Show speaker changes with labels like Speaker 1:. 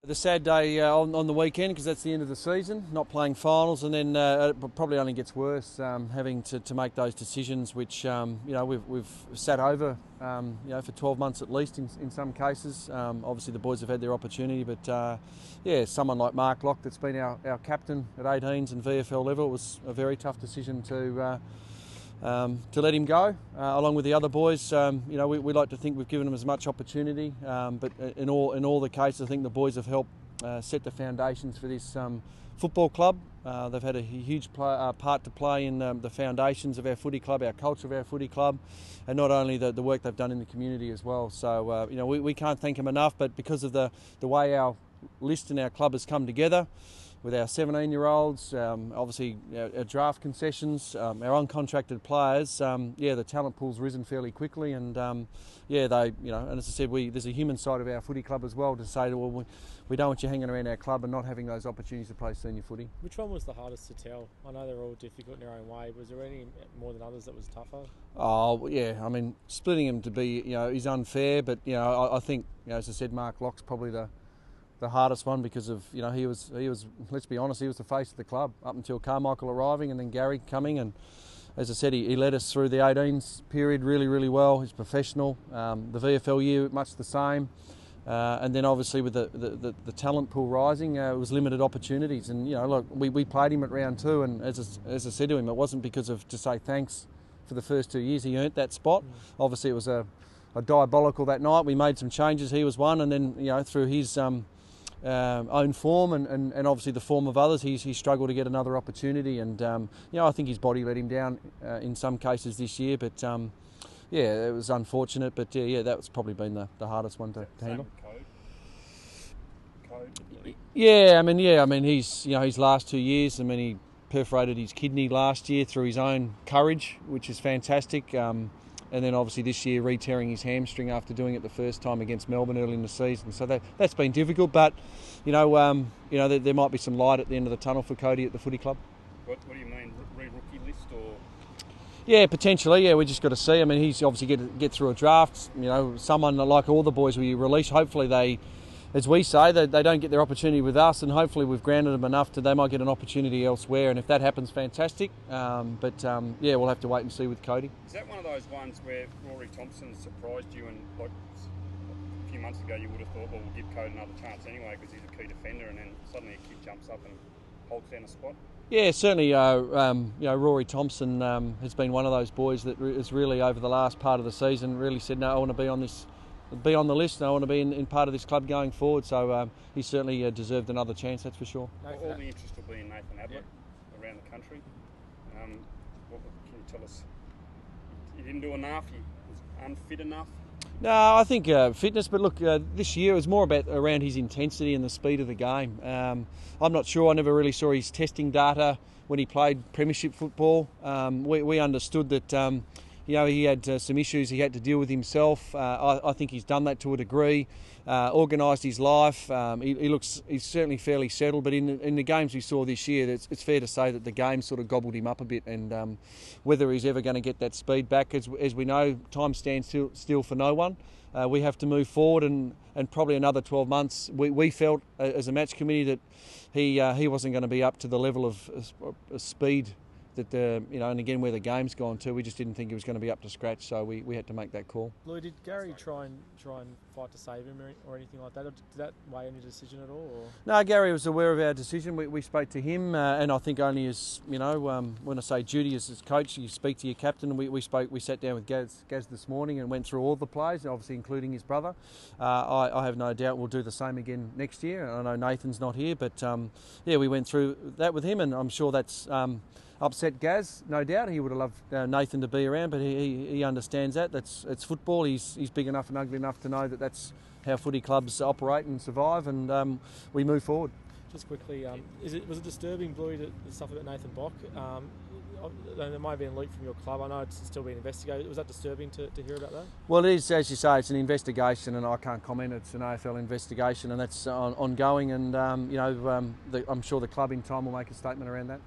Speaker 1: The sad day on the weekend, because that's the end of the season, not playing finals, and then it probably only gets worse having to make those decisions, which we've sat over for 12 months at least in some cases. Obviously the boys have had their opportunity, but someone like Mark Locke, that's been our captain at 18s and VFL level, it was a very tough decision to let him go, along with the other boys. We like to think we've given them as much opportunity, but in all the cases, I think the boys have helped set the foundations for this football club. They've had a huge part to play in the foundations of our footy club, our culture of our footy club, and not only the work they've done in the community as well. So we can't thank them enough, but because of the way our list and our club has come together, with our 17-year-olds, obviously our draft concessions, our uncontracted players, the talent pool's risen fairly quickly, and and as I said, there's a human side of our footy club as well to say, well, we don't want you hanging around our club and not having those opportunities to play senior footy.
Speaker 2: Which one was the hardest to tell? I know they're all difficult in their own way. Was there any more than others that was tougher?
Speaker 1: Oh yeah, I mean, splitting them to be is unfair, but I think as I said, Mark Locke's probably the hardest one, because of he was let's be honest, he was the face of the club up until Carmichael arriving and then Gary coming, and as I said, he led us through the 18s period really well. He's professional. The VFL year much the same, and then obviously with the talent pool rising, it was limited opportunities, and look, we played him at round 2, and as I said to him, it wasn't because of to say thanks for the first 2 years. He earned that spot. Obviously it was a diabolical that night. We made some changes. He was one, and then through his own form and obviously the form of others, he struggled to get another opportunity, and I think his body let him down in some cases this year, but it was unfortunate, but that's probably been the hardest one to handle. He's his last 2 years, he perforated his kidney last year through his own courage, which is fantastic. And then obviously this year re-tearing his hamstring after doing it the first time against Melbourne early in the season. So that's been difficult, but there might be some light at the end of the tunnel for Cody at the footy club.
Speaker 3: What do you mean, re-rookie list or?
Speaker 1: Yeah, potentially. Yeah, we just got to see. He's obviously get through a draft. Someone like all the boys we release. Hopefully they, as we say, they don't get their opportunity with us, and hopefully we've grounded them enough they might get an opportunity elsewhere, and if that happens, fantastic. We'll have to wait and see with Cody.
Speaker 3: Is that one of those ones where Rory Thompson surprised you, and like a few months ago you would have thought, well, we'll give Cody another chance anyway because he's a key defender, and then suddenly a kid jumps up and holds down a spot? Yeah,
Speaker 1: certainly. Rory Thompson has been one of those boys that has really, over the last part of the season, really said, no, I want to be on the list, and I want to be in part of this club going forward. So he certainly deserved another chance, that's for sure.
Speaker 3: All the interest will be in Nathan Ablett around the country. What can you tell us? He didn't do enough? He was unfit enough?
Speaker 1: No, I think fitness, but look, this year it was more around his intensity and the speed of the game. I'm not sure, I never really saw his testing data when he played premiership football. We understood that he had some issues he had to deal with himself. I think he's done that to a degree, organised his life. He's certainly fairly settled, but in the games we saw this year, it's fair to say that the game sort of gobbled him up a bit, and whether he's ever going to get that speed back, as we know, time stands still for no one. We have to move forward, and probably another 12 months. We felt as a match committee that he wasn't going to be up to the level of speed that and again where the game's gone to, we just didn't think he was going to be up to scratch, so we had to make that call.
Speaker 2: Lou, did Gary try and fight to save him or anything like that? Or did that weigh any decision at all? Or?
Speaker 1: No, Gary was aware of our decision. We spoke to him, and I think only as when I say duty as coach, you speak to your captain. And we sat down with Gaz this morning and went through all the players, obviously including his brother. I have no doubt we'll do the same again next year. I know Nathan's not here, but we went through that with him, and I'm sure that's upset Gaz, no doubt. He would have loved Nathan to be around, but he understands that. It's football. He's big enough and ugly enough to know that that's how footy clubs operate and survive, and we move forward.
Speaker 2: Just quickly, was it disturbing, Bluey, the stuff about Nathan Bock? There might have been a leak from your club. I know it's still being investigated. Was that disturbing to hear about that?
Speaker 1: Well, it is, as you say, it's an investigation, and I can't comment. It's an AFL investigation, and that's ongoing, and I'm sure the club in time will make a statement around that.